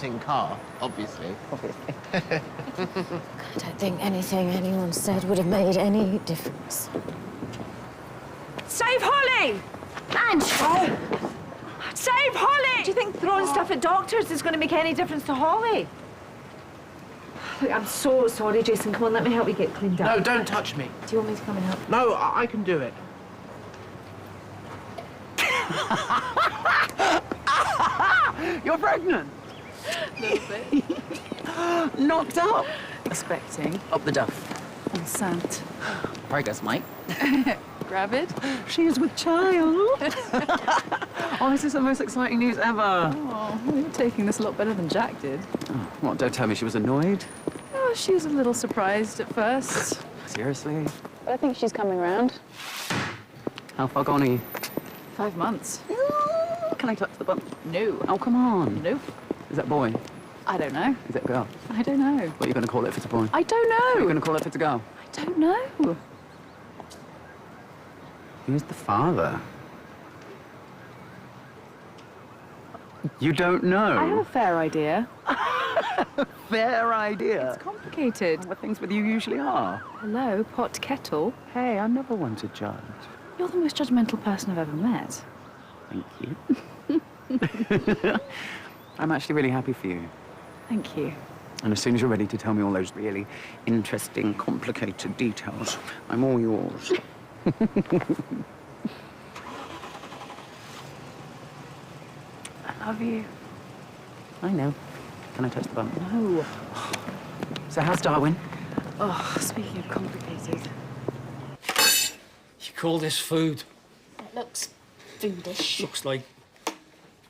car, obviously. Obviously. I don't think anything anyone said would have made any difference. Save Holly! Ange! Save Holly! Do you think throwing stuff at doctors is going to make any difference to Holly? Look, I'm so sorry, Jason. Come on, let me help you get cleaned up. No, don't touch me. Do you want me to come and help? No, I can do it. You're pregnant? A little bit. Knocked up. Expecting. Up the duff. On scent. Progress, mate. Gravid. She is with child. Oh, this is the most exciting news ever. Oh, well, you're taking this a lot better than Jack did. Oh, what, don't tell me she was annoyed? Oh, she was a little surprised at first. Seriously? But I think she's coming round. How far gone are you? 5 months. Can I touch the bum? No. Oh, come on. Nope. Is that boy? I don't know. Is it girl? I don't know. What are you going to call it if it's a boy? I don't What are you know. going to call it if it's a girl? I don't know. Who's the father? You don't know? I have a fair idea. Fair idea. It's complicated. What things with you usually are. Hello, pot kettle. Hey, I'm never one to judge. You're the most judgmental person I've ever met. Thank you. I'm actually really happy for you. Thank you. And as soon as you're ready to tell me all those really interesting, complicated details, I'm all yours. I love you. I know. Can I touch the bum? No. So how's Darwin? Oh, speaking of complicated. You call this food? It looks foodish. Looks like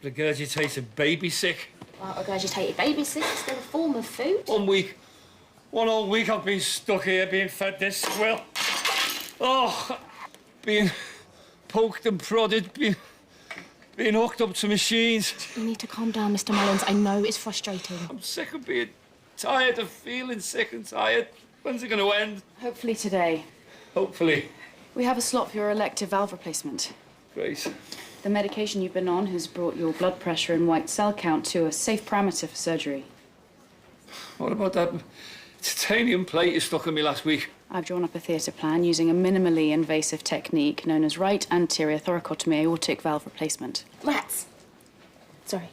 regurgitated baby sick. Well, regurgitated baby sick is still a form of food. 1 week. One whole week I've been stuck here being fed this squill. Oh, being poked and prodded, being hooked up to machines. You need to calm down, Mr. Mullins. I know it's frustrating. I'm sick of being tired, of feeling sick and tired. When's it going to end? Hopefully today. Hopefully. We have a slot for your elective valve replacement. Great. The medication you've been on has brought your blood pressure and white cell count to a safe parameter for surgery. What about that titanium plate you stuck in me last week? I've drawn up a theatre plan using a minimally invasive technique known as right anterior thoracotomy aortic valve replacement. Rats. Sorry.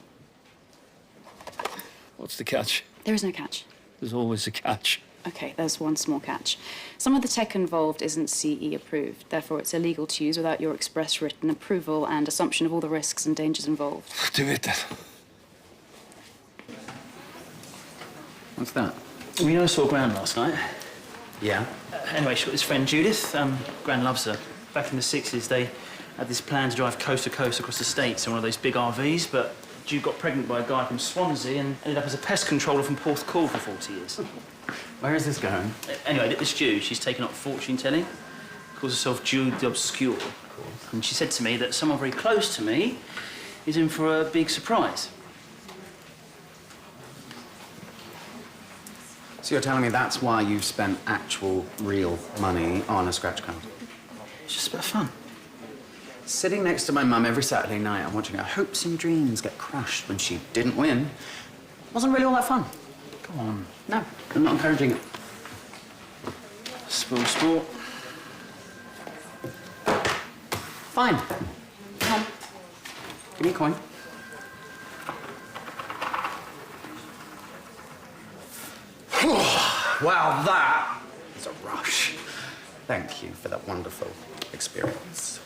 What's the catch? There is no catch. There's always a catch. Okay, there's one small catch. Some of the tech involved isn't CE approved, therefore it's illegal to use without your express written approval and assumption of all the risks and dangers involved. Do it then. What's that? We know saw Gran last night. Yeah? Anyway, she got this friend Judith. Gran loves her. Back in the 60s, they had this plan to drive coast to coast across the States in one of those big RVs, but Jude got pregnant by a guy from Swansea and ended up as a pest controller from Porthcawl for 40 years. Where is this going? Anyway, this Jude, she's taken up fortune telling. Calls herself Jude the Obscure. And she said to me that someone very close to me is in for a big surprise. So you're telling me that's why you've spent actual, real money on a scratch card? It's just a bit of fun. Sitting next to my mum every Saturday night and watching her hopes and dreams get crushed when she didn't win wasn't really all that fun. Come on. No, I'm not encouraging it. Spoil sport. Fine. Come on. Give me a coin. Wow, that is a rush. Thank you for that wonderful experience.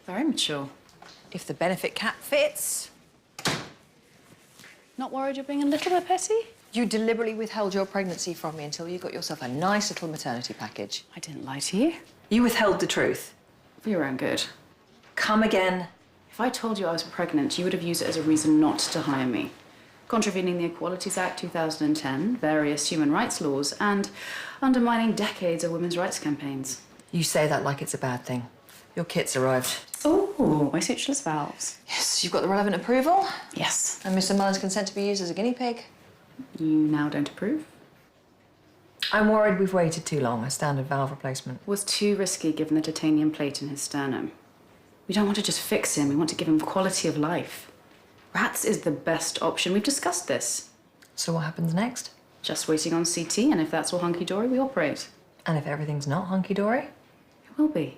Very mature. If the benefit cap fits. Not worried you're being a little bit petty? You deliberately withheld your pregnancy from me until you got yourself a nice little maternity package. I didn't lie to you. You withheld the truth. For your own good. Come again. If I told you I was pregnant, you would have used it as a reason not to hire me. Contravening the Equalities Act 2010, various human rights laws, and undermining decades of women's rights campaigns. You say that like it's a bad thing. Your kit's arrived. Oh, my sutureless valves. Yes, you've got the relevant approval. Yes. And Mr. Mullen's consent to be used as a guinea pig. You now don't approve? I'm worried we've waited too long. A standard valve replacement. Was too risky given the titanium plate in his sternum. We don't want to just fix him, we want to give him quality of life. Rats is the best option. We've discussed this. So what happens next? Just waiting on CT, and if that's all hunky-dory, we operate. And if everything's not hunky-dory? It will be.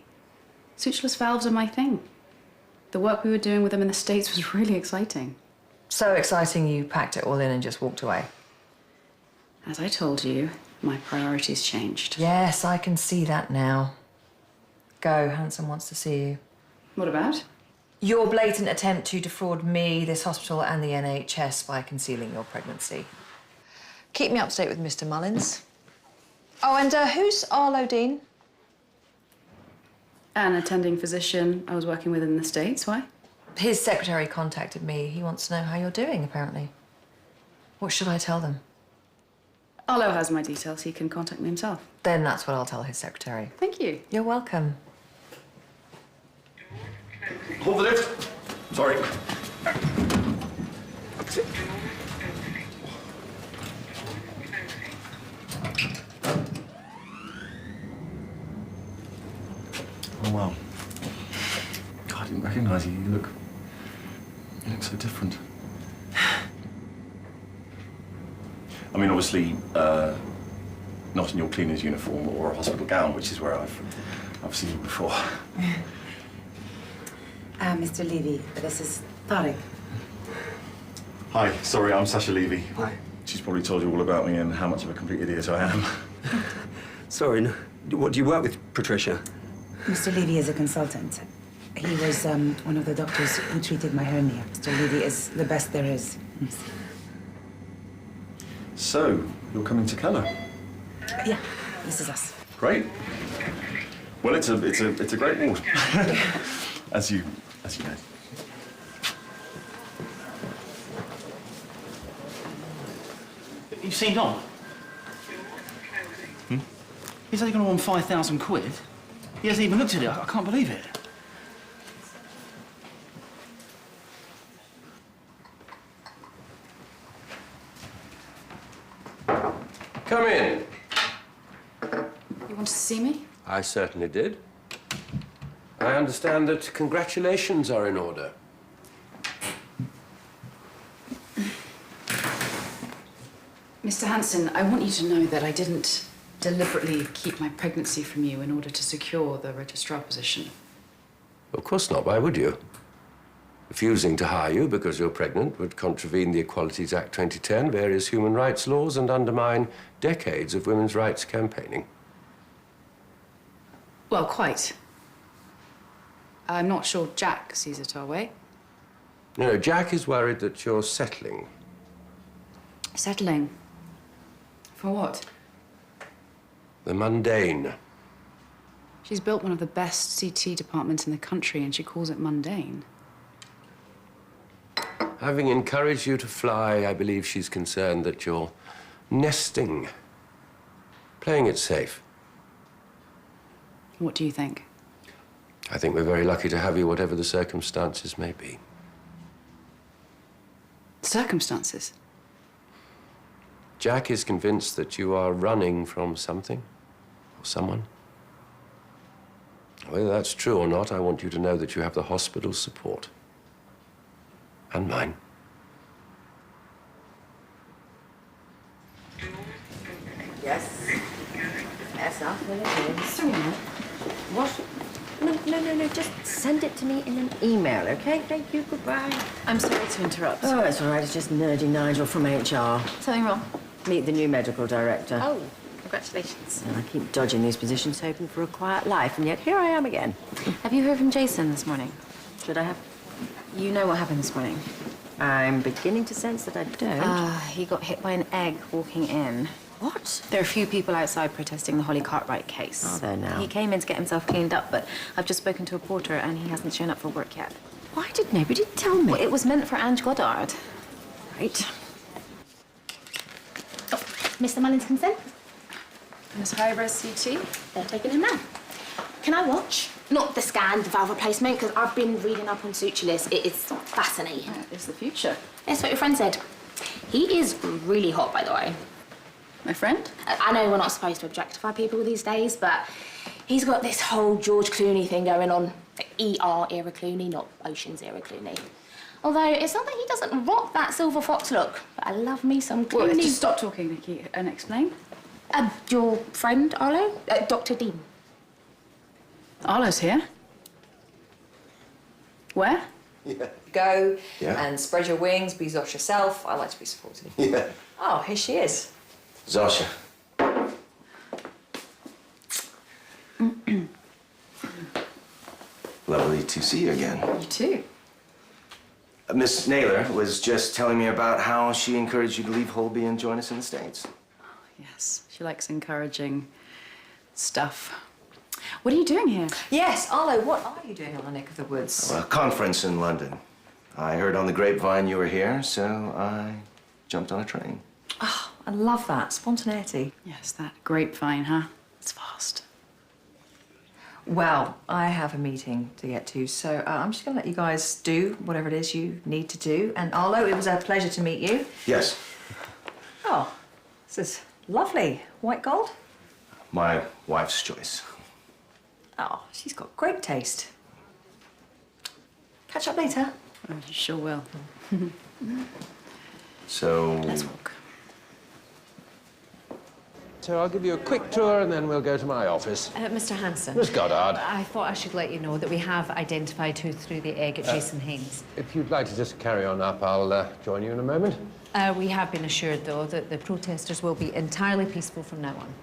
Sutureless valves are my thing. The work we were doing with them in the States was really exciting. So exciting you packed it all in and just walked away. As I told you, my priorities changed. Yes, I can see that now. Go, Hanson wants to see you. What about? Your blatant attempt to defraud me, this hospital and the NHS by concealing your pregnancy. Keep me up to date with Mr. Mullins. Oh, and who's Arlo Dean? An attending physician I was working with in the States. Why? His secretary contacted me. He wants to know how you're doing, apparently. What should I tell them? Arlo has my details. He can contact me himself. Then that's what I'll tell his secretary. Thank you. You're welcome. Hold the lift. Sorry. Oh, wow. God, I didn't recognise you. You look so different. I mean, obviously, not in your cleaner's uniform or a hospital gown, which is where I've seen you before. Mr. Levy, this is Tarek. Hi, sorry, I'm Sasha Levy. Hi. She's probably told you all about me and how much of a complete idiot I am. Sorry, no. What, do you work with Patricia? Mr. Levy is a consultant. He was one of the doctors who treated my hernia. Mr. Levy is the best there is. So, you're coming to Keller? Yeah, this is us. Great. Well, it's a great ward. as you know. You've seen Don? He's only going to want 5,000 quid. He hasn't even looked at it. I can't believe it. Come in. You wanted to see me? I certainly did. I understand that congratulations are in order. Mr. Hanson, I want you to know that I didn't deliberately keep my pregnancy from you in order to secure the registrar position. Of course not. Why would you? Refusing to hire you because you're pregnant would contravene the Equalities Act 2010, various human rights laws, and undermine decades of women's rights campaigning. Well, quite. I'm not sure Jack sees it our way. No, Jack is worried that you're settling. Settling? For what? The mundane. She's built one of the best CT departments in the country and she calls it mundane. Having encouraged you to fly, I believe she's concerned that you're nesting, playing it safe. What do you think? I think we're very lucky to have you, whatever the circumstances may be. Circumstances? Jack is convinced that you are running from something or someone. Whether that's true or not, I want you to know that you have the hospital's support. And mine. Yes. Yes, I'll fill it in. Sorry, Matt. What? No. Just send it to me in an email, okay? Thank you. Goodbye. I'm sorry to interrupt. Oh, it's all right. It's just nerdy Nigel from HR. Something wrong? Meet the new medical director. Oh, congratulations. And I keep dodging these positions, hoping for a quiet life, and yet here I am again. Have you heard from Jason this morning? Should I have? You know what happened this morning. I'm beginning to sense that I don't. He got hit by an egg walking in. What? There are a few people outside protesting the Holly Cartwright case. Are there now? He came in to get himself cleaned up, but I've just spoken to a porter and he hasn't shown up for work yet. Why did nobody tell me? Well, it was meant for Ange Goddard. Right. Oh, Mr. Mullins consent? Miss Hybrid CT? They're taking him now. Can I watch? Not the scan, the valve replacement, because I've been reading up on sutureless. It is fascinating. It's the future. That's what your friend said. He is really hot, by the way. My friend? I know we're not supposed to objectify people these days, but he's got this whole George Clooney thing going on. ER era Clooney, not Ocean's era Clooney. Although it's not that he doesn't rock that silver fox look, but I love me some Clooney. Well, just stop talking, Nikki, and explain. Your friend, Arlo? Dr. Dean. Arlo's here. Where? Yeah. Go Yeah. and spread your wings, be Zosh yourself. I like to be supported. Yeah. Oh, here she is. Zosha. Lovely to see you again. You too. Miss Naylor was just telling me about how she encouraged you to leave Holby and join us in the States. Yes, she likes encouraging stuff. What are you doing here? Yes, Arlo, what are you doing on the neck of the woods? A conference in London. I heard on the grapevine you were here, so I jumped on a train. Oh, I love that. Spontaneity. Yes, that grapevine, huh? It's fast. Well, I have a meeting to get to, so I'm just going to let you guys do whatever it is you need to do. And Arlo, it was a pleasure to meet you. Yes, Oh, this is lovely. White gold? my wife's choice. Oh, she's got great taste. Catch up later. Oh, you sure will. So... Let's walk. So I'll give you a quick tour and then we'll go to my office. Mr. Hanson. Miss Goddard. I thought I should let you know that we have identified who threw the egg at Jason Haynes. If you'd like to just carry on up, I'll join you in a moment. We have been assured, though, that the protesters will be entirely peaceful from now on.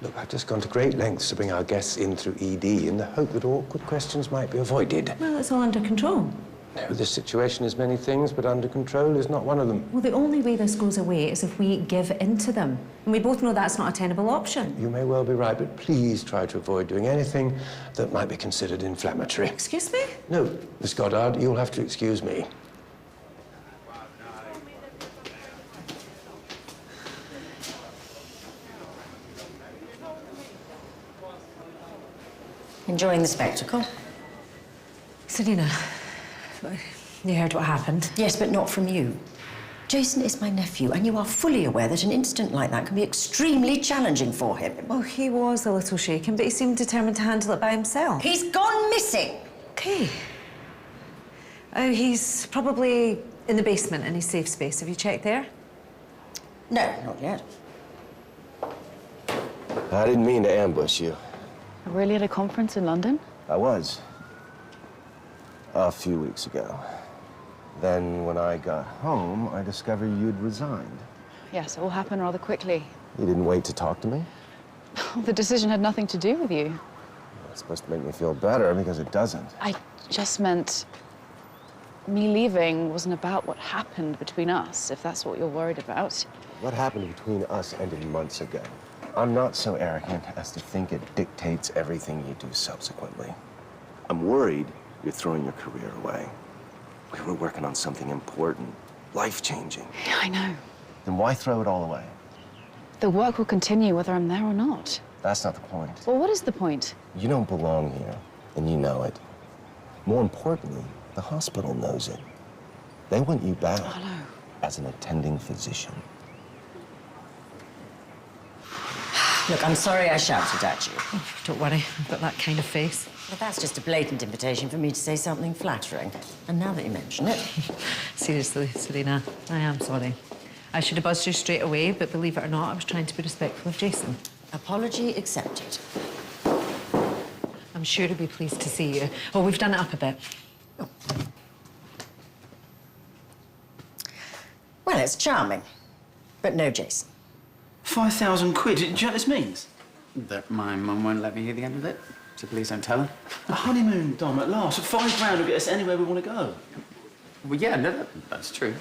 Look, I've just gone to great lengths to bring our guests in through ED in the hope that awkward questions might be avoided. Well, it's all under control. No, this situation is many things, but under control is not one of them. Well, the only way this goes away is if we give in to them. And we both know that's not a tenable option. You may well be right, but please try to avoid doing anything that might be considered inflammatory. Excuse me? No, Miss Goddard, you'll have to excuse me. Enjoying the spectacle? Serena, you heard what happened? Yes, but not from you. Jason is my nephew, and you are fully aware that an incident like that can be extremely challenging for him. Well, he was a little shaken, but he seemed determined to handle it by himself. He's gone missing! Okay. Oh, he's probably in the basement in his safe space. Have you checked there? No, not yet. I didn't mean to ambush you. Really at a conference in London? I was. A few weeks ago. Then when I got home, I discovered you'd resigned. Yes, it all happened rather quickly. You didn't wait to talk to me? The decision had nothing to do with you. It's supposed to make me feel better because it doesn't. I just meant me leaving wasn't about what happened between us, if that's what you're worried about. What happened between us ended months ago. I'm not so arrogant as to think it dictates everything you do subsequently. I'm worried you're throwing your career away. We were working on something important, life-changing. Yeah, I know. Then why throw it all away? The work will continue whether I'm there or not. That's not the point. Well, what is the point? You don't belong here, and you know it. More importantly, the hospital knows it. They want you back as an attending physician. Look, I'm sorry I shouted at you. Oh, don't worry, I've got that kind of face. Well, that's just a blatant invitation for me to say something flattering. And now that you mention it... Seriously, Serena, I am sorry. I should have buzzed you straight away, but believe it or not, I was trying to be respectful of Jason. Apology accepted. I'm sure he'll be pleased to see you. Oh, we've done it up a bit. Oh. Well, it's charming. But no Jason. 5,000 quid? Do you know what this means? That my mum won't let me hear the end of it, so please don't tell her. A honeymoon, Dom, at last. £5 will get us anywhere we want to go. Well, yeah, no, that's true.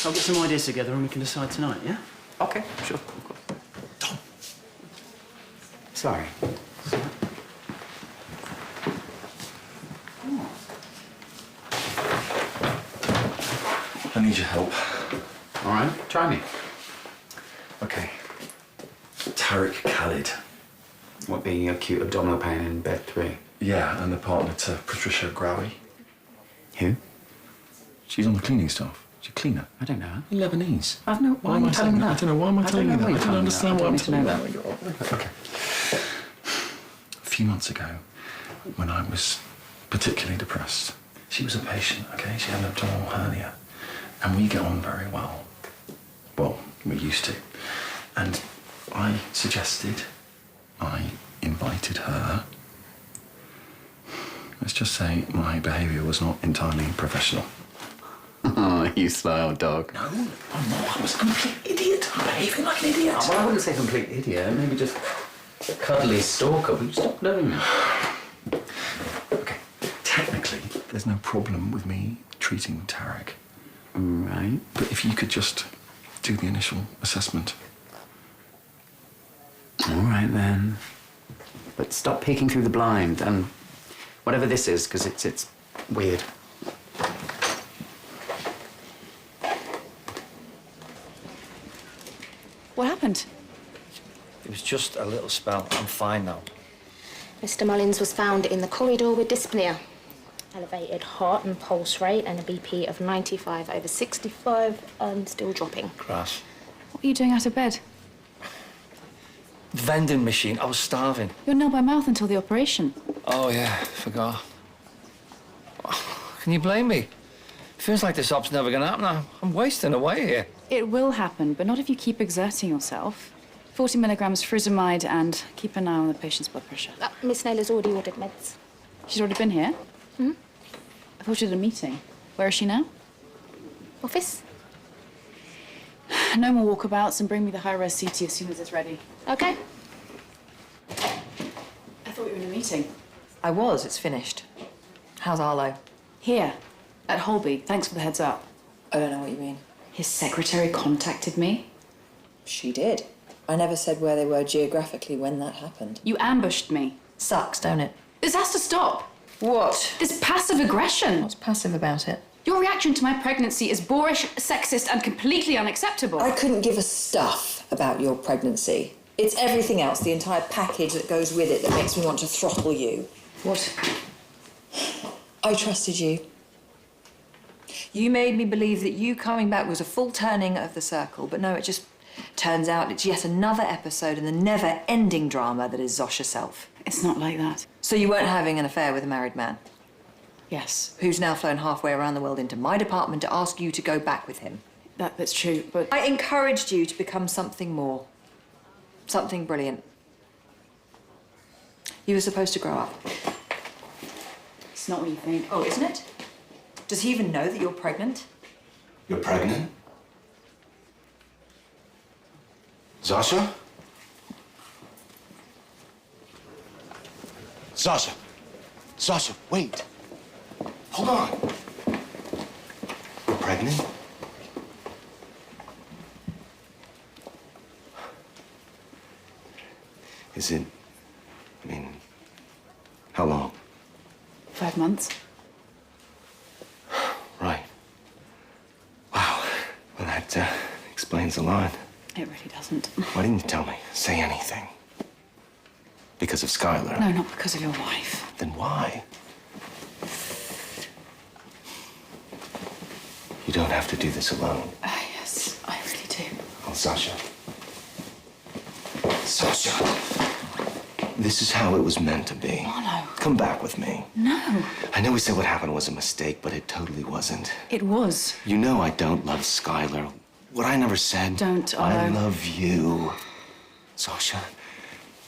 I'll get some ideas together and we can decide tonight, yeah? Okay, sure, of course. Dom! Sorry. I need your help. All right, try me. Okay. Tariq Khalid. What, the acute abdominal pain in bed 3? Yeah, and the partner to Patricia Growy. Who? She's on the cleaning staff. She's a cleaner. I don't know her. Lebanese. I've no. Why are you telling me that? I don't know. Why am I telling you that? I don't understand why I'm telling you that. that. Okay. A few months ago, when I was particularly depressed, she was a patient, okay? She had an abdominal hernia. And we get on very well. Well, we used to. And I invited her. Let's just say my behaviour was not entirely professional. Oh, you sly old dog. No, I'm not. I was a complete idiot. I'm behaving like an idiot. Oh, well, I wouldn't say complete idiot. Maybe just a cuddly stalker. Will you stop doing that? Okay, technically, there's no problem with me treating Tarek. Right. But if you could just do the initial assessment. All right, then. But stop peeking through the blind and whatever this is, because it's weird. What happened? It was just a little spell. I'm fine now. Mr. Mullins was found in the corridor with dyspnea. Elevated heart and pulse rate and a BP of 95/65 and still dropping. Crash. What were you doing out of bed? Vending machine. I was starving. You're nil by mouth until the operation. Oh, yeah. Forgot. Can you blame me? Feels like this op's never gonna happen. I'm wasting away here. It will happen, but not if you keep exerting yourself. 40 milligrams furosemide and keep an eye on the patient's blood pressure. Miss Naylor's already ordered meds. She's already been here? Hmm? I thought she had a meeting. Where is she now? Office? No more walkabouts and bring me the high-res CT as soon as it's ready. Okay. I thought you were in a meeting. I was. It's finished. How's Arlo? Here, at Holby. Thanks for the heads up. I don't know what you mean. His secretary contacted me. She did. I never said where they were geographically when that happened. You ambushed me. Sucks, don't it? This has to stop. What? This passive aggression. What's passive about it? Your reaction to my pregnancy is boorish, sexist, and completely unacceptable. I couldn't give a stuff about your pregnancy. It's everything else, the entire package that goes with it, that makes me want to throttle you. What? I trusted you. You made me believe that you coming back was a full turning of the circle, but no, it just turns out it's yet another episode in the never-ending drama that is Zosh herself. It's not like that. So you weren't having an affair with a married man? Yes. Who's now flown halfway around the world into my department to ask you to go back with him? That's true, but... I encouraged you to become something more. Something brilliant. You were supposed to grow up. It's not what you think. Oh, isn't it? Does he even know that you're pregnant? You're pregnant? Zasha? Zasha! Zasha, wait! Hold on! You're pregnant? Is it... I mean... How long? 5 months. Right. Wow. Well, that explains a lot. It really doesn't. Why didn't you tell me? Say anything. Because of Skylar? No, not because of your wife. Then why? You don't have to do this alone. Yes, I really do. Oh, Sasha. Sasha. This is how it was meant to be. Oh, no. Come back with me. No. I know we said what happened was a mistake, but it totally wasn't. It was. You know I don't love Skylar. What I never said. Don't, I Arlo. love you. Sasha,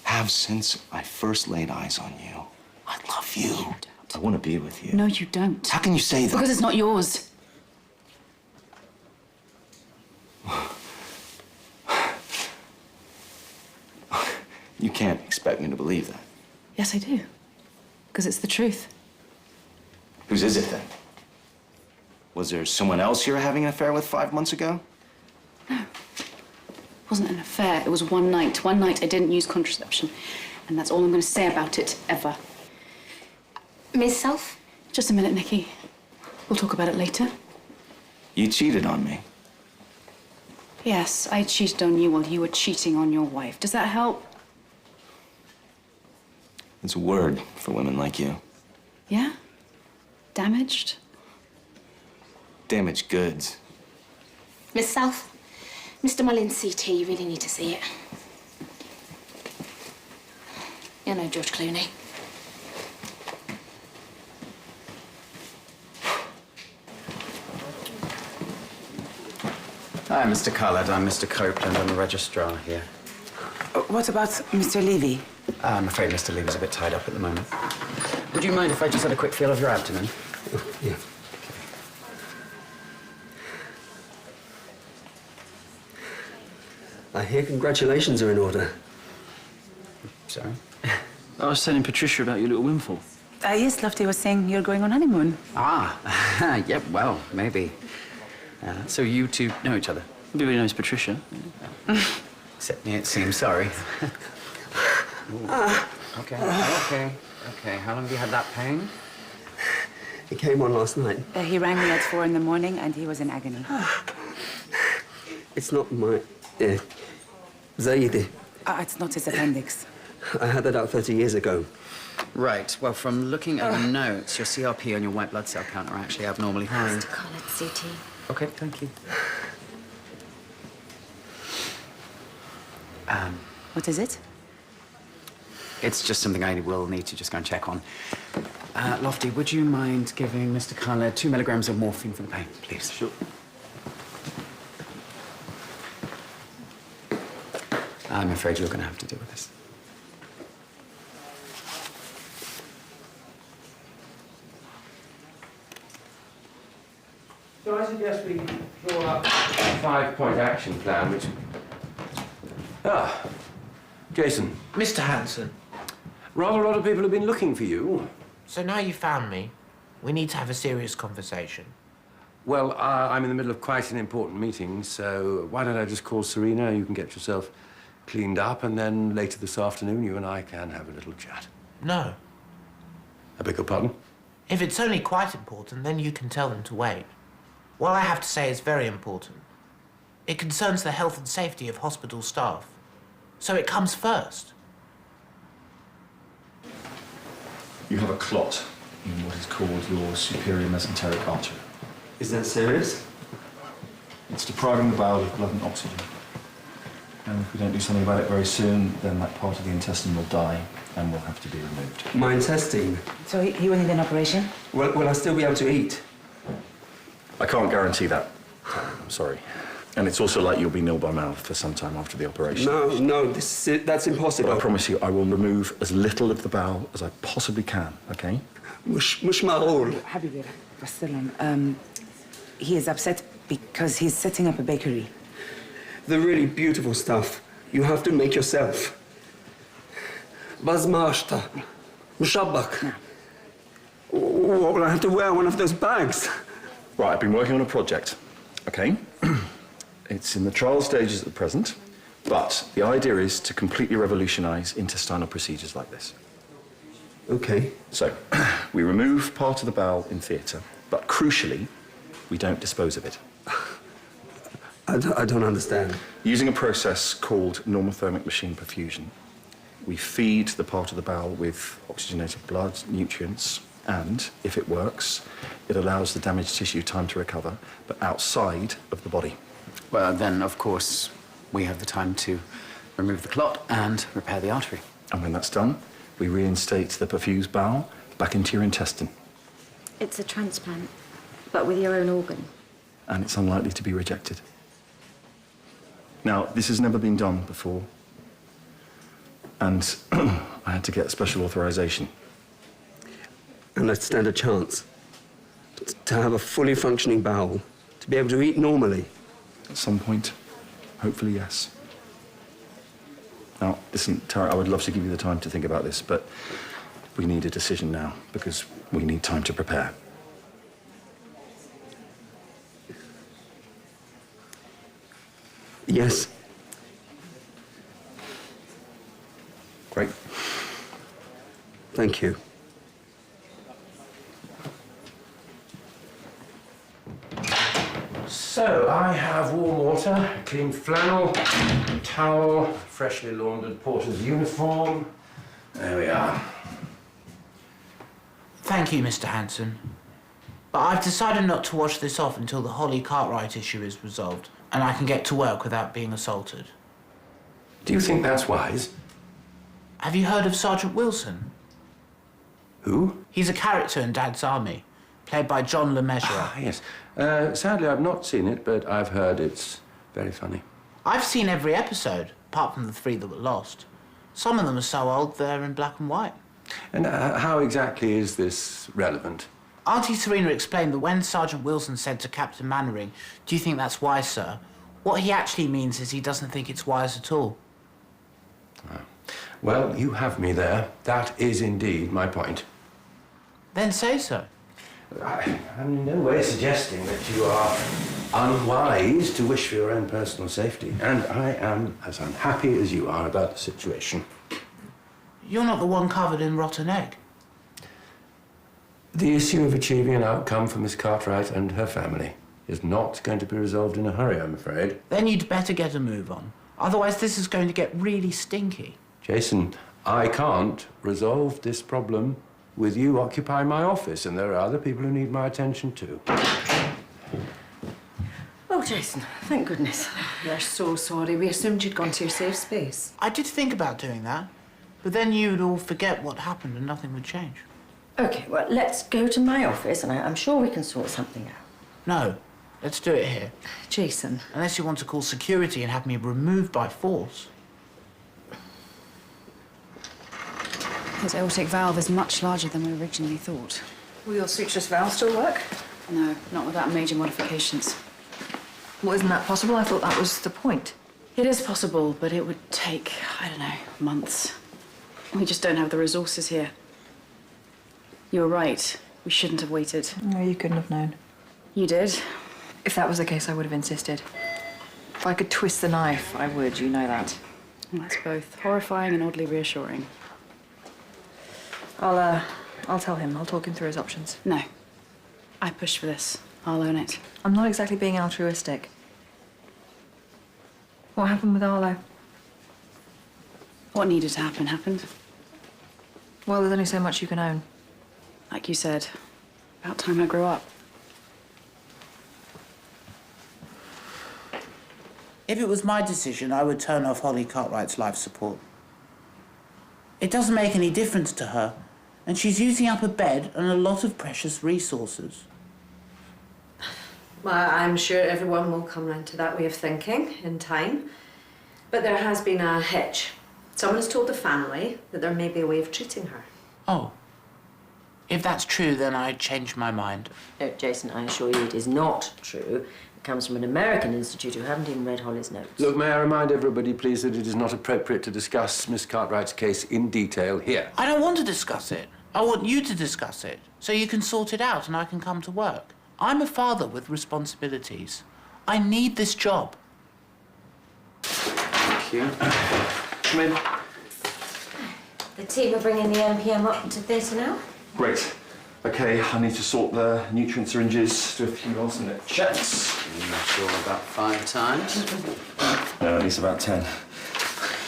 have since I first laid eyes on you. I love you. You don't. I want to be with you. No, you don't. How can you say that? Because it's not yours. You can't expect me to believe that. Yes, I do. Because it's the truth. Whose is it then? Was there someone else you were having an affair with 5 months ago? No. It wasn't an affair. It was one night. One night I didn't use contraception. And that's all I'm going to say about it, ever. Ms. Self? Just a minute, Nikki. We'll talk about it later. You cheated on me. Yes, I cheated on you while you were cheating on your wife. Does that help? It's a word for women like you. Yeah? Damaged? Damaged goods. Miss South, Mr. Mullins' CT, you really need to see it. You know George Clooney. Hi, Mr. Khaled. I'm Mr. Copeland. I'm the registrar here. What about Mr. Levy? I'm afraid Mr. Levy's a bit tied up at the moment. Would you mind if I just had a quick feel of your abdomen? Yeah. I hear congratulations are in order. Sorry? I was telling Patricia about your little windfall. Yes, Lofty was saying you're going on honeymoon. Ah, yeah, well, maybe. So you two know each other? Everybody knows Patricia. Except me, it seems. Sorry. Okay. How long have you had that pain? It came on last night. He rang me at 4 in the morning and he was in agony. It's not my... Zaidi. It's not his appendix. I had that out 30 years ago. Right. Well, from looking at the notes, your CRP and your white blood cell count are actually abnormally high. Mr. Khaled, CT. Okay, thank you. What is it? It's just something I will need to just go and check on. Lofty, would you mind giving Mr. Khaled 2 milligrams of morphine for the pain, please? Sure. I'm afraid you're going to have to deal with this. So I suggest we draw up a 5-point action plan, which... Ah, Jason. Mr. Hanson. Rather a lot of people have been looking for you. So now you found me, we need to have a serious conversation. Well, I'm in the middle of quite an important meeting, so why don't I just call Serena, you can get yourself cleaned up, and then later this afternoon you and I can have a little chat. No. I beg your pardon? If it's only quite important, then you can tell them to wait. What I have to say is very important. It concerns the health and safety of hospital staff. So it comes first. You have a clot in what is called your superior mesenteric artery. Is that serious? It's depriving the bowel of blood and oxygen. And if we don't do something about it very soon, then that part of the intestine will die and will have to be removed. My intestine? So he will need an operation? Will I still be able to eat? I can't guarantee that. I'm sorry. And it's also like you'll be nil by mouth for some time after the operation. No, that's impossible. But I promise you, I will remove as little of the bowel as I possibly can, okay? مش معقول. Habibi, Rasulullah, he is upset because he's setting up a bakery. The really beautiful stuff you have to make yourself. Bazmashta, mushabbak. What will I have to wear? One of those bags? Right, I've been working on a project, okay? It's in the trial stages at the present, but the idea is to completely revolutionize intestinal procedures like this. Okay. So, we remove part of the bowel in theatre, but crucially, we don't dispose of it. I don't understand. Using a process called normothermic machine perfusion, we feed the part of the bowel with oxygenated blood, nutrients, and, if it works, it allows the damaged tissue time to recover, but outside of the body. Well, then, of course, we have the time to remove the clot and repair the artery. And when that's done, we reinstate the perfused bowel back into your intestine. It's a transplant, but with your own organ. And it's unlikely to be rejected. Now, this has never been done before. And I had to get special authorization. And I stand a chance to have a fully functioning bowel, to be able to eat normally. At some point, hopefully, yes. Now, listen, Tara, I would love to give you the time to think about this, but we need a decision now because we need time to prepare. Yes. Great. Thank you. So, I have warm water, clean flannel, towel, freshly laundered porter's uniform, There we are. Thank you, Mr. Hanson. But I've decided not to wash this off until the Holly Cartwright issue is resolved and I can get to work without being assaulted. Do you think that's wise? Have you heard of Sergeant Wilson? Who? He's a character in Dad's Army, played by John LeMessurier. Ah, yes. Sadly, I've not seen it, but I've heard it's very funny. I've seen every episode, apart from the 3 that were lost. Some of them are so old they're in black and white. And how exactly is this relevant? Auntie Serena explained that when Sergeant Wilson said to Captain Mannering, "Do you think that's wise, sir?" what he actually means is he doesn't think it's wise at all. Well, you have me there. That is indeed my point. Then say so. I'm in no way suggesting that you are unwise to wish for your own personal safety, and I am as unhappy as you are about the situation. You're not the one covered in rotten egg. The issue of achieving an outcome for Miss Cartwright and her family is not going to be resolved in a hurry, I'm afraid. Then you'd better get a move on. Otherwise, this is going to get really stinky. Jason, I can't resolve this problem with you occupying my office, and there are other people who need my attention too. Oh, Jason, thank goodness. We're so sorry. We assumed you'd gone to your safe space. I did think about doing that, but then you'd all forget what happened and nothing would change. OK, well, let's go to my office and I'm sure we can sort something out. No, let's do it here. Jason. Unless you want to call security and have me removed by force. His aortic valve is much larger than we originally thought. Will your sutureless valve still work? No, not without major modifications. Well, isn't that possible? I thought that was the point. It is possible, but it would take, I don't know, months. We just don't have the resources here. You were right. We shouldn't have waited. No, you couldn't have known. You did. If that was the case, I would have insisted. If I could twist the knife, I would, you know that. Well, that's both horrifying and oddly reassuring. I'll tell him. I'll talk him through his options. No. I pushed for this. I'll own it. I'm not exactly being altruistic. What happened with Arlo? What needed to happen happened. Well, there's only so much you can own. Like you said, about time I grew up. If it was my decision, I would turn off Holly Cartwright's life support. It doesn't make any difference to her, and she's using up a bed and a lot of precious resources. Well, I'm sure everyone will come round to that way of thinking in time. But there has been a hitch. Someone has told the family that there may be a way of treating her. Oh. If that's true, then I changed my mind. No, Jason, I assure you it is not true. It comes from an American institute who haven't even read Holly's notes. Look, may I remind everybody, please, that it is not appropriate to discuss Miss Cartwright's case in detail here. I don't want to discuss it. I want you to discuss it, so you can sort it out and I can come to work. I'm a father with responsibilities. I need this job. Thank you. Come in. The team are bringing the NPM up to theatre now? Great. Okay, I need to sort the nutrient syringes, do a few last-minute checks. I'm not sure, about 5 times. No, at least about 10.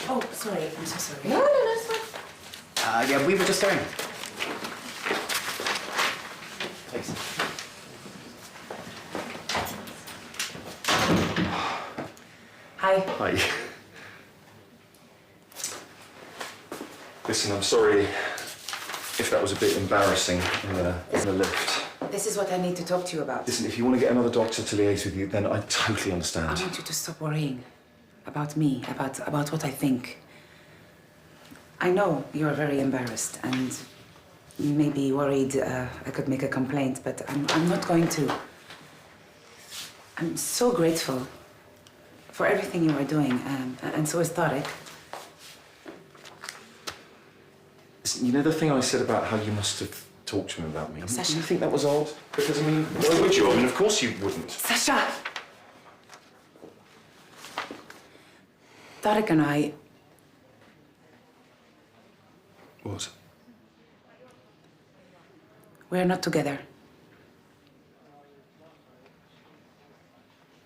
Oh, sorry, I'm so sorry. No, it's fine. Yeah, we were just going. Please. Hi. Hi. Listen, I'm sorry if that was a bit embarrassing in the lift. This is what I need to talk to you about. Listen, if you want to get another doctor to liaise with you, then I totally understand. I want you to stop worrying about me, about what I think. I know you're very embarrassed and you may be worried I could make a complaint, but I'm not going to. I'm so grateful for everything you are doing, and so is Tarek. Listen, you know the thing I said about how you must have talked to him about me? Sasha. Do you think that was odd? Because, I mean, why would you? I mean, of course you wouldn't. Sasha! Tarek and I... What? We're not together.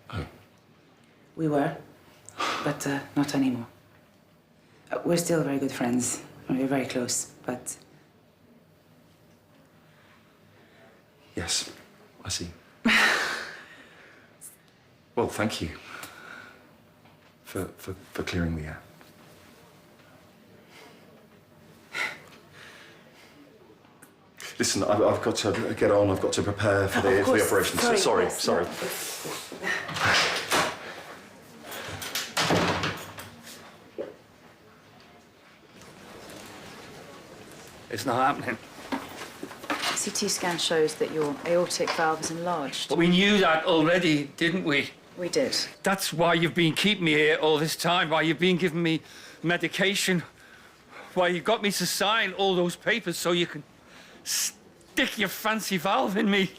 Oh. We were, but not anymore. We're still very good friends, We're very close, but Yes, I see. Well, thank you for clearing the air. Listen, I've got to get on. I've got to prepare for the operation. Sorry. It's not happening. CT scan shows that your aortic valve is enlarged. But we knew that already, didn't we? We did. That's why you've been keeping me here all this time, why you've been giving me medication, why you got me to sign all those papers so you can stick your fancy valve in me.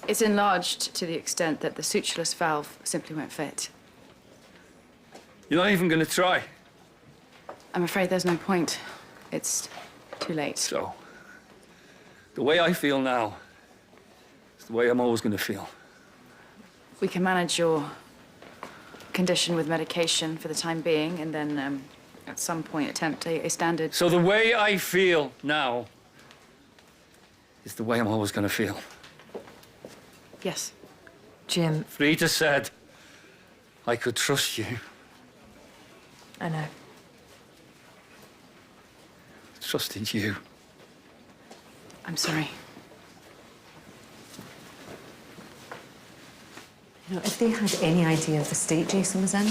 It's enlarged to the extent that the sutureless valve simply won't fit. You're not even going to try. I'm afraid there's no point. It's too late. So, the way I feel now is the way I'm always going to feel. We can manage your condition with medication for the time being, and then at some point attempt a standard. So the way I feel now is the way I'm always going to feel. Yes. Jim. Frida said I could trust you. I know. Trusted you. I'm sorry. You know, if they had any idea of the state Jason was in,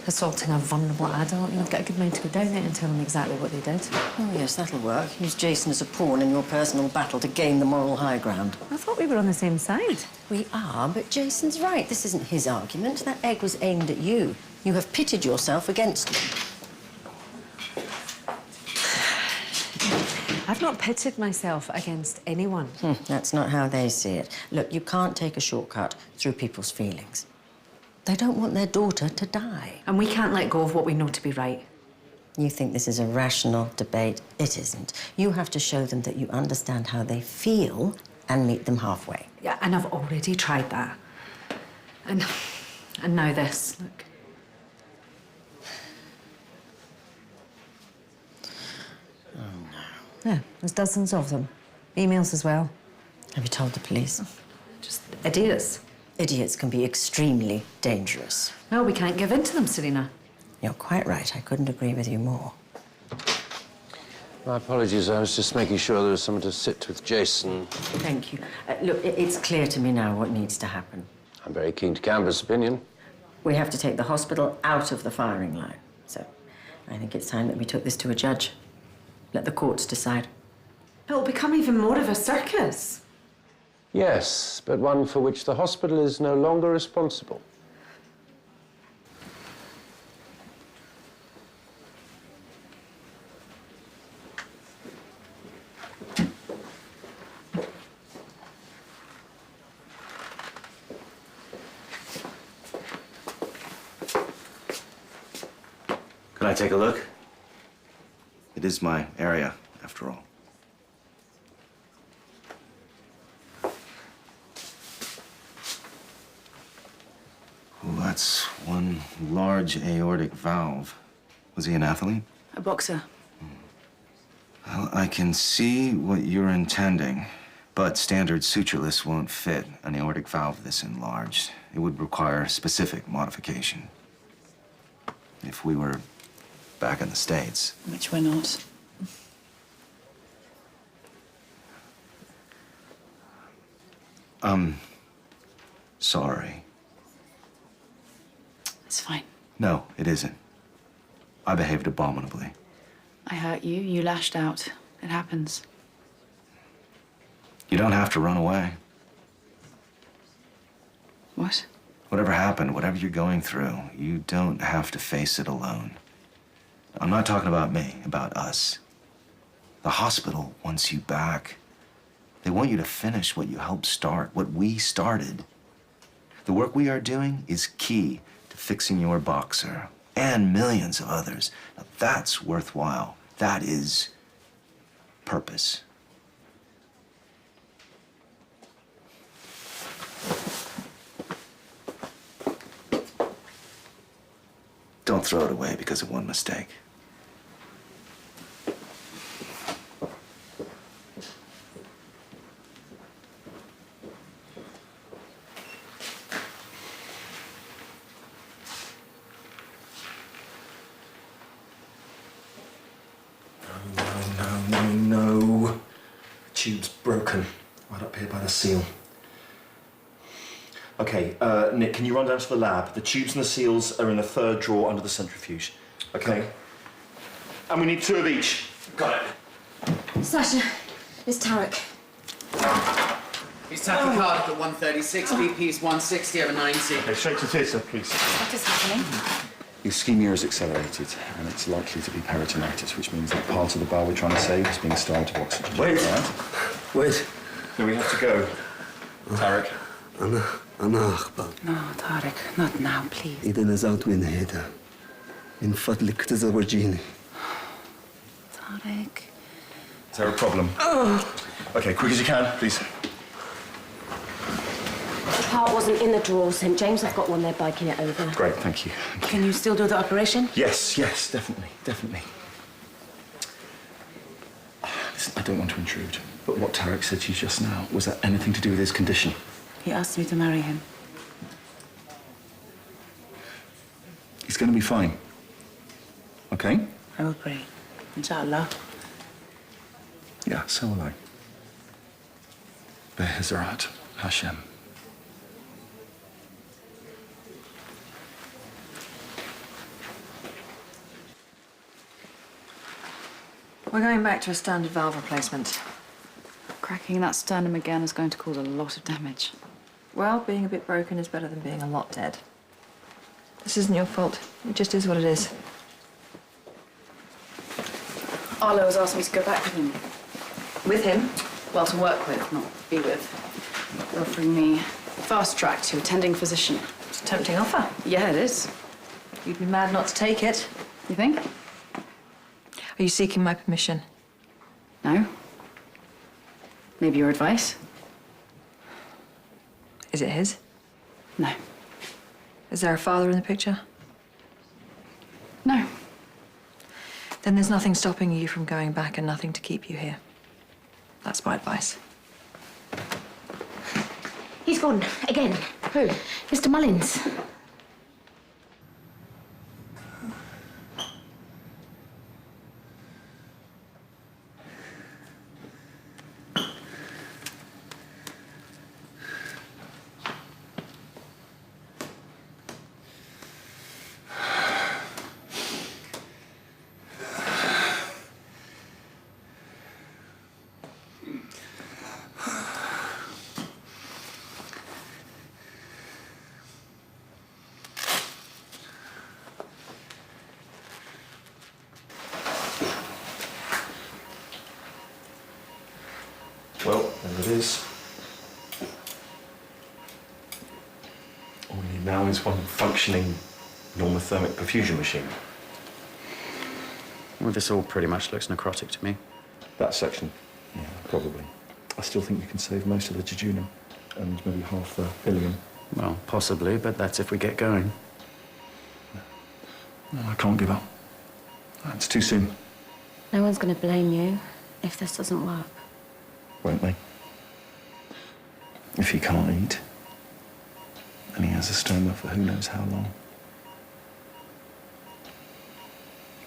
assaulting a vulnerable adult, I've got a good mind to go down there and tell them exactly what they did. Oh, yes, that'll work. Use Jason as a pawn in your personal battle to gain the moral high ground. I thought we were on the same side. We are, but Jason's right. This isn't his argument. That egg was aimed at you. You have pitted yourself against him. I've not pitted myself against anyone. That's not how they see it. Look, you can't take a shortcut through people's feelings. They don't want their daughter to die. And we can't let go of what we know to be right. You think this is a rational debate? It isn't. You have to show them that you understand how they feel and meet them halfway. Yeah, and I've already tried that. And now this. Look. Yeah, there's dozens of them. Emails as well. Have you told the police? Just idiots. Idiots can be extremely dangerous. No, we can't give in to them, Serena. You're quite right. I couldn't agree with you more. My apologies, I was just making sure there was someone to sit with Jason. Thank you. Look, it's clear to me now what needs to happen. I'm very keen to canvass opinion. We have to take the hospital out of the firing line. So I think it's time that we took this to a judge. Let the courts decide. It'll become even more of a circus. Yes, but one for which the hospital is no longer responsible. Can I take a look? It is my area, after all. Well, that's one large aortic valve. Was he an athlete? A boxer. Well, I can see what you're intending, but standard sutureless won't fit an aortic valve this enlarged. It would require specific modification. If we were back in the States. Which we're not. Sorry. It's fine. No, it isn't. I behaved abominably. I hurt you. You lashed out. It happens. You don't have to run away. What? Whatever happened, whatever you're going through, you don't have to face it alone. I'm not talking about me, about us. The hospital wants you back. They want you to finish what you helped start, what we started. The work we are doing is key to fixing your boxer and millions of others. Now, that's worthwhile. That is purpose. Don't throw it away because of one mistake. tube's broken. Right up here by the seal. Okay, Nick, can you run down to the lab? The tubes and the seals are in the third drawer under the centrifuge. Okay? And we need 2 of each. Got it. Sasha, it's Tarek. He's tachycardic at 136, BP's 160 over 90. Okay, straight to theatre, please. What is happening? The ischemia is accelerated, and it's likely to be peritonitis, which means that part of the bowel we're trying to save is being starved of oxygen. Wait. Right? Wait. No, we have to go. Tarek. أنا أخبر. No, Tarek, not now, please. إذا نزلت من هنا من فضلك تزوجيني. Tarek. Is there a problem? Okay, quick as you can, please. The part wasn't in the drawer, St. James. I've got one there biking it over. Great, thank you. Can you still do the operation? Yes, yes, definitely, definitely. Listen, I don't want to intrude, but what Tarek said to you just now, was that anything to do with his condition? He asked me to marry him. He's going to be fine. Okay? I will pray. Inshallah. Yeah, so will I. Be'ezerat Hashem. We're going back to a standard valve replacement. Cracking that sternum again is going to cause a lot of damage. Well, being a bit broken is better than being a lot dead. This isn't your fault. It just is what it is. Arlo has asked me to go back with him. With him? Well, to work with, not be with. They're offering me fast track to attending physician. It's a tempting offer. Yeah, it is. You'd be mad not to take it. You think? Are you seeking my permission? No. Maybe your advice? Is it his? No. Is there a father in the picture? No. Then there's nothing stopping you from going back and nothing to keep you here. That's my advice. He's gone again. Who? Mr. Mullins. Well, there it is. All we need now is one functioning normothermic perfusion machine. Well, this all pretty much looks necrotic to me. That section, yeah, probably. I still think we can save most of the jejunum and maybe half the ileum. Well, possibly, but that's if we get going. No, I can't give up. It's too soon, No one's going to blame you if this doesn't work. won't they? If he can't eat, and he has a stoma for who knows how long.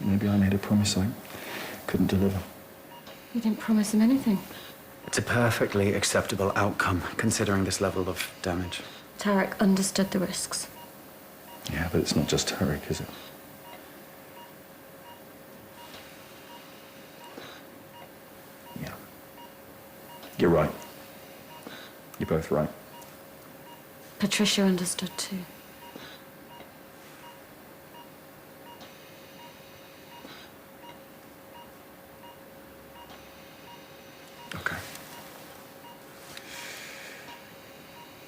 Maybe I made a promise I couldn't deliver. You didn't promise him anything. It's a perfectly acceptable outcome, considering this level of damage. Tarek understood the risks. Yeah, but it's not just Tarek, is it? Yeah. You're right. You're both right. Patricia understood too. Okay.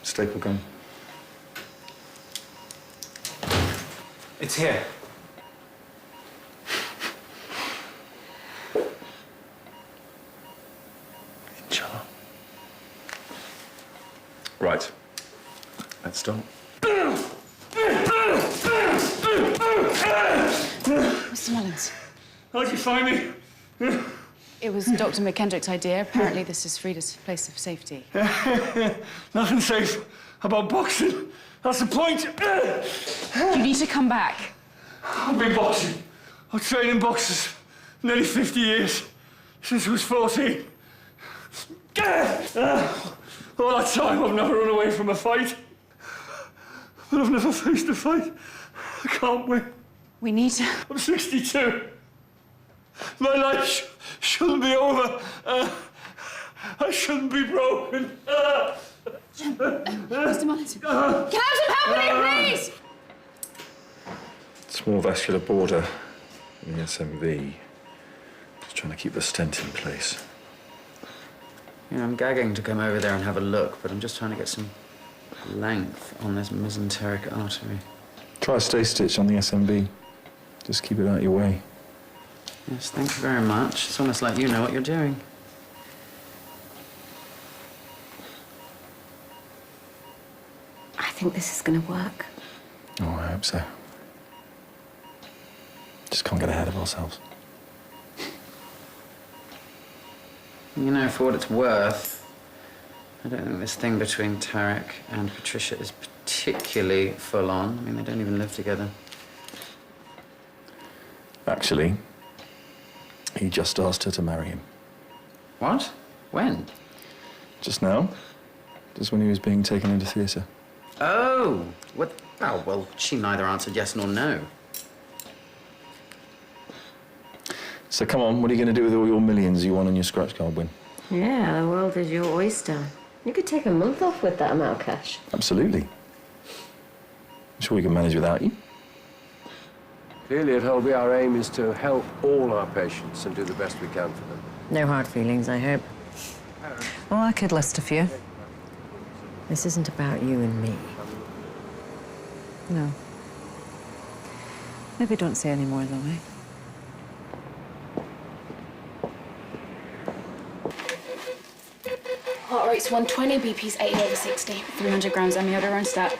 Staple gun. It's here. Inshallah. Right. Let's start. Mr. Mullins. How'd you find me? It was Dr. McKendrick's idea. Apparently, this is Frida's place of safety. Nothing safe about boxing. That's the point. You need to come back. I've been boxing. I've trained in boxers nearly 50 years, since I was 14. All that time I've never run away from a fight. But I've never faced a fight. I can't win. We need to... I'm 62. My life shouldn't be over. I shouldn't be broken. Mr. Mullins, can I have some help with it, please? Small vascular border in the SMV. Just trying to keep the stent in place. You know, I'm gagging to come over there and have a look, but I'm just trying to get some length on this mesenteric artery. Try a stay stitch on the SMV. Just keep it out of your way. Yes, thank you very much. It's almost like you know what you're doing. I think this is going to work. Oh, I hope so. Just can't get ahead of ourselves. You know, for what it's worth, I don't think this thing between Tarek and Patricia is particularly full on. I mean, they don't even live together. Actually, he just asked her to marry him. What? When? Just now. Just when he was being taken into theatre. Oh! What? Oh, well, she neither answered yes nor no. So come on, what are you going to do with all your millions you won on your scratch card win? Yeah, the world is your oyster. You could take a month off with that amount of cash. Absolutely. I'm sure we can manage without you. Clearly at Holby, our aim is to help all our patients and do the best we can for them. No hard feelings, I hope. Well, I could list a few. This isn't about you and me. No. Maybe don't say any more, though, eh? Heart rate's 120, BP's 80/60. 300 grams amiodarone stat.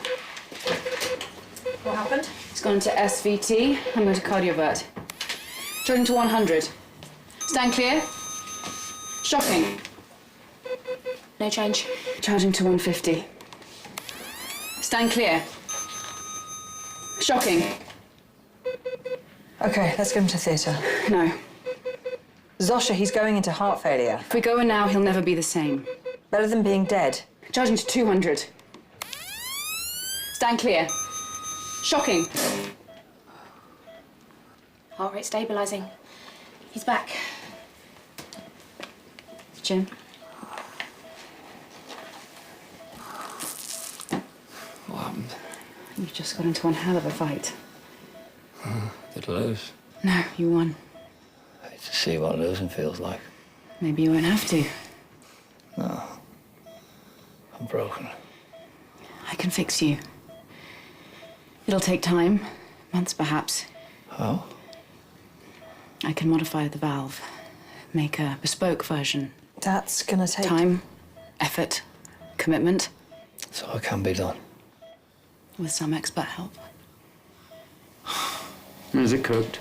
What happened? It's gone to SVT. I'm going to cardiovert. Charging to 100. Stand clear. Shocking. No change. Charging to 150. Stand clear. Shocking. OK, let's get him to theatre. No. Zosha, he's going into heart failure. If we go in now, he'll never be the same. Better than being dead. Charging to 200. Stand clear. Shocking. Heart rate stabilising. He's back. Jim. What happened? You've just got into one hell of a fight. Did I lose? No, you won. I hate to see what losing feels like. Maybe you won't have to. No. I'm broken. I can fix you. It'll take time, months perhaps. How? I can modify the valve, make a bespoke version. That's gonna take... Time, effort, commitment. So it can be done. With some expert help. Is it cooked?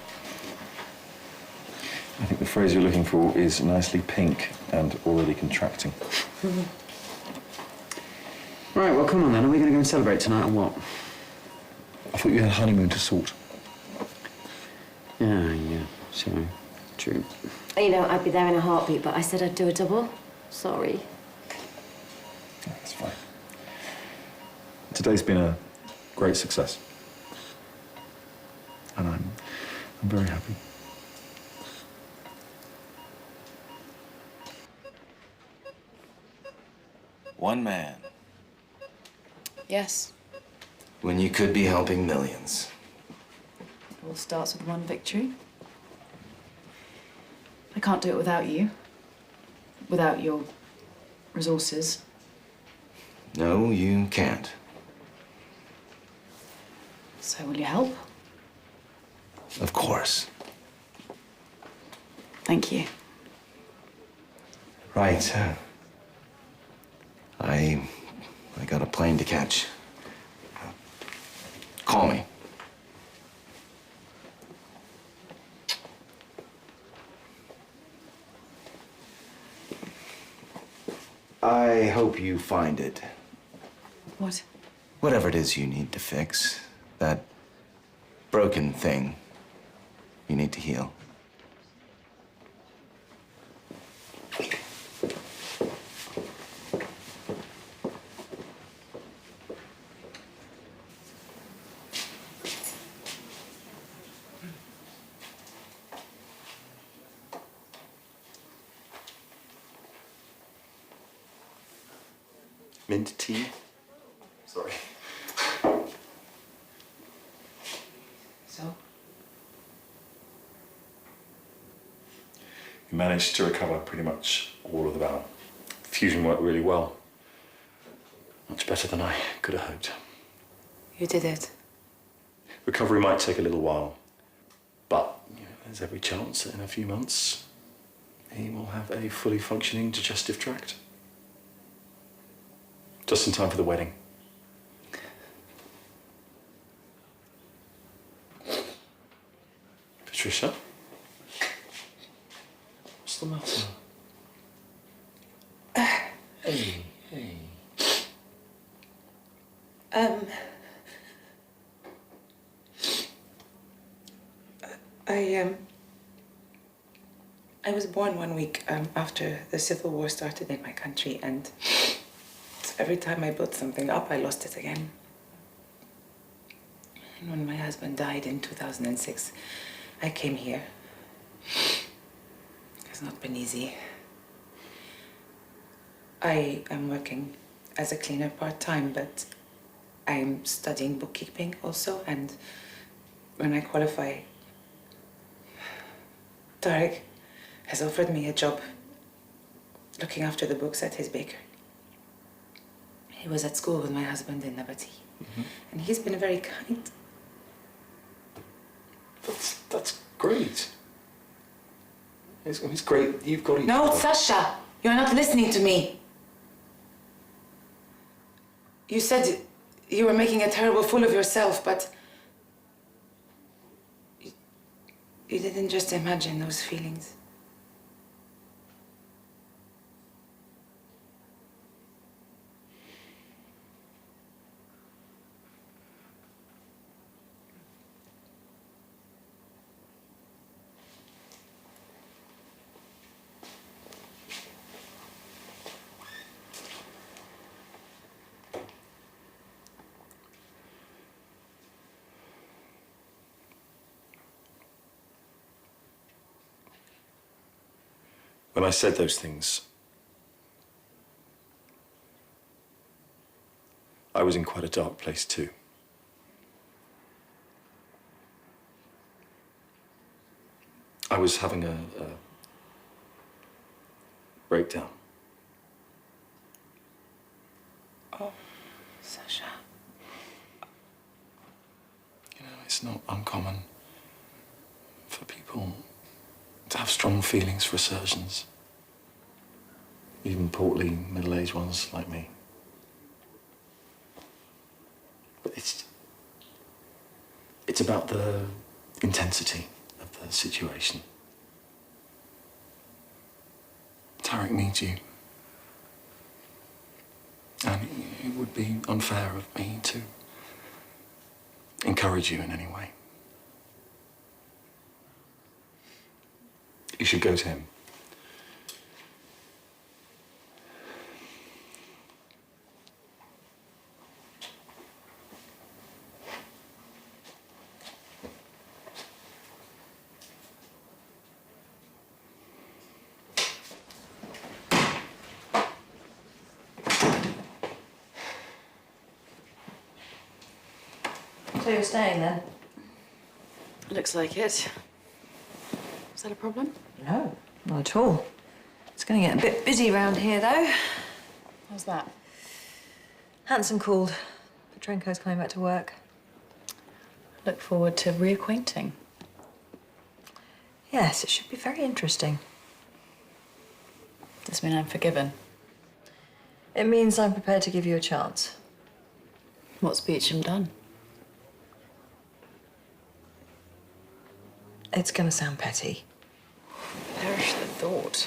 I think the phrase you're looking for is nicely pink and already contracting. Right, well, come on then. Are we going to go and celebrate tonight or what? I thought you had a honeymoon to sort. Yeah, sorry. True. You know, I'd be there in a heartbeat, but I said I'd do a double. Sorry. That's fine. Today's been a great success. And I'm very happy. One man, Yes. when you could be helping millions. It all starts with one victory. I can't do it without you. Without your resources. No, you can't. So will you help? Of course. Thank you. Right. I got a plane to catch. Call me. I hope you find it. What? Whatever it is you need to fix. That broken thing you need to heal. Mint tea. Sorry. So? We managed to recover pretty much all of the bowel. Fusion worked really well. Much better than I could have hoped. You did it. Recovery might take a little while, but there's every chance that in a few months he will have a fully functioning digestive tract. Just in time for the wedding. Patricia? What's the matter? Hey. I was born 1 week after the Civil War started in my country, and every time I built something up, I lost it again. And when my husband died in 2006, I came here. It's not been easy. I am working as a cleaner part-time, but I'm studying bookkeeping also, and when I qualify, Tarek has offered me a job looking after the books at his bakery. He was at school with my husband in Nabati, and he's been very kind. That's great. It's great. You've got it. No, Sasha, you're not listening to me. You said you were making a terrible fool of yourself, but you didn't just imagine those feelings. When I said those things, I was in quite a dark place too. I was having a breakdown. Oh, Sasha. It's not uncommon for people to have strong feelings for surgeons. Even portly, middle-aged ones like me. But it's about the intensity of the situation. Tarek needs you. And it would be unfair of me to encourage you in any way. You should go to him. So you're staying then? Looks like it. Is that a problem? No, not at all. It's going to get a bit busy around here, though. How's that? Hanson called. Petrenko's coming back to work. Look forward to reacquainting. Yes, it should be very interesting. Does mean I'm forgiven? It means I'm prepared to give you a chance. What's Beecham done? It's going to sound petty. Perish the thought.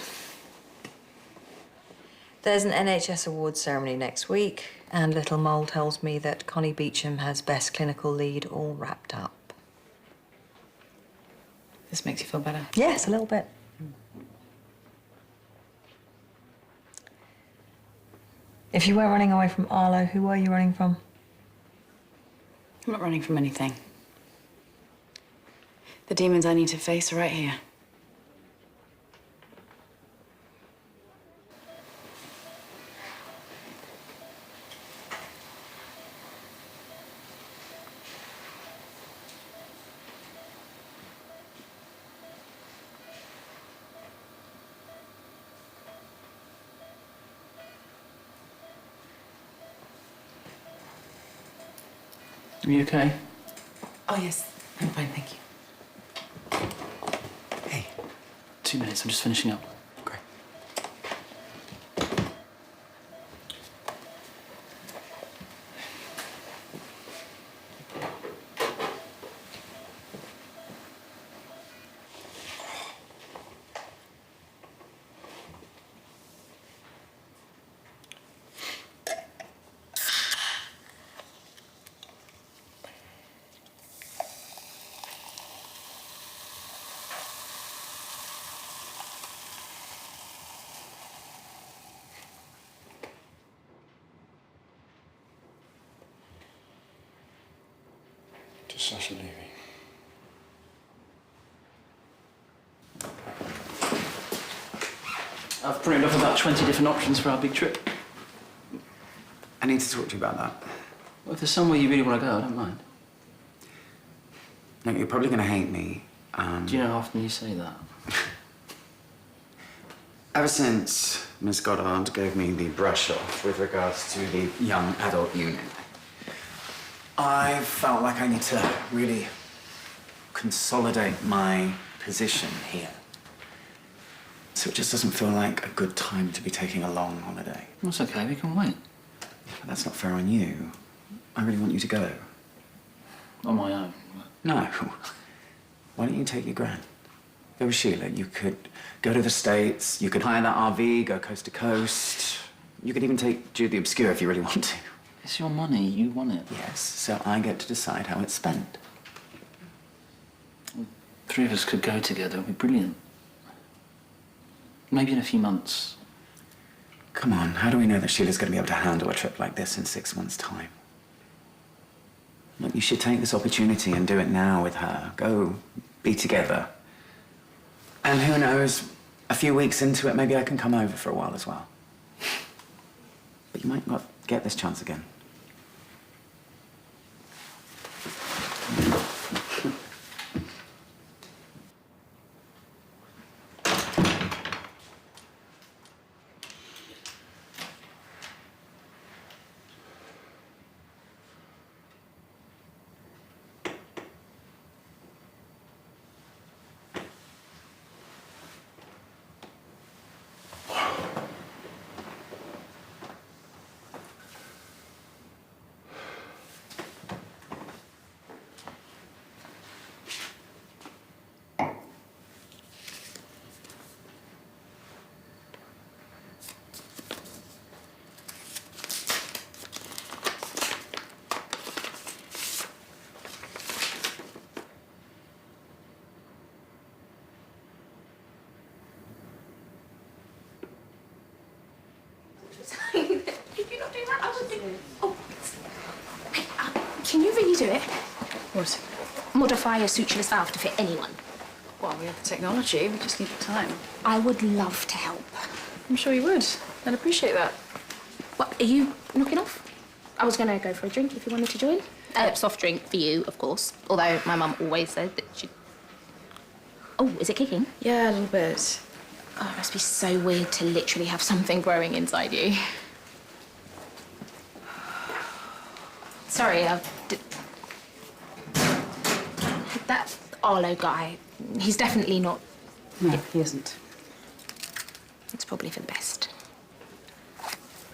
There's an NHS awards ceremony next week, and Little Mole tells me that Connie Beecham has Best Clinical Lead all wrapped up. This makes you feel better? Yes, a little bit. If you were running away from Arlo, who were you running from? I'm not running from anything. The demons I need to face are right here. Are you okay? Oh, yes. I'm fine, thank you. Hey. 2 minutes, I'm just finishing up. Great. To Sasha Levy. I've printed off about 20 different options for our big trip. I need to talk to you about that. Well, if there's somewhere you really want to go, I don't mind. No, you're probably going to hate me. Do you know how often you say that? Ever since Miss Goddard gave me the brush off with regards to the young adult unit, I felt like I need to really consolidate my position here. So it just doesn't feel like a good time to be taking a long holiday. That's okay, we can wait. But that's not fair on you. I really want you to go. On my own. No. Why don't you take your gran? Go with Sheila. You could go to the States, you could hire that RV, go coast to coast. You could even take Jude the Obscure if you really want to. It's your money, you want it. Yes, so I get to decide how it's spent. Well, 3 of us could go together, it'd be brilliant. Maybe in a few months. Come on, how do we know that Sheila's going to be able to handle a trip like this in 6 months' time? Look, you should take this opportunity and do it now with her. Go be together. And who knows, a few weeks into it, maybe I can come over for a while as well. But you might not get this chance again. If you're not doing that, I would do it. Oh, wait, can you really do it? What? Modify a sutureless valve to fit anyone. Well, we have the technology, we just need the time. I would love to help. I'm sure you would. I'd appreciate that. What, are you knocking off? I was going to go for a drink if you wanted to join. Soft drink for you, of course. Although my mum always said that she'd... Oh, is it kicking? Yeah, a little bit. Oh, it must be so weird to literally have something growing inside you. Sorry, that Arlo guy, he's definitely not... No, he isn't. It's probably for the best.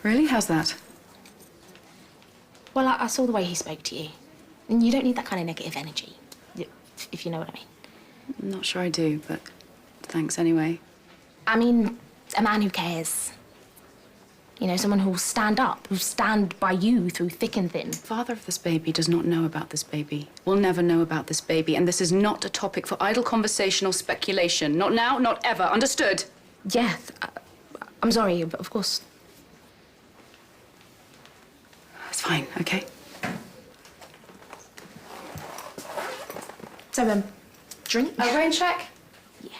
Really? How's that? Well, I saw the way he spoke to you. And you don't need that kind of negative energy, if you know what I mean. I'm not sure I do, but thanks anyway. I mean, a man who cares. You know, someone who'll stand up, who'll stand by you through thick and thin. The father of this baby does not know about this baby. Will never know about this baby, and this is not a topic for idle conversation or speculation. Not now, not ever. Understood? Yeah, I'm sorry, but of course. It's fine, okay? So, drink? A rain check? Yeah.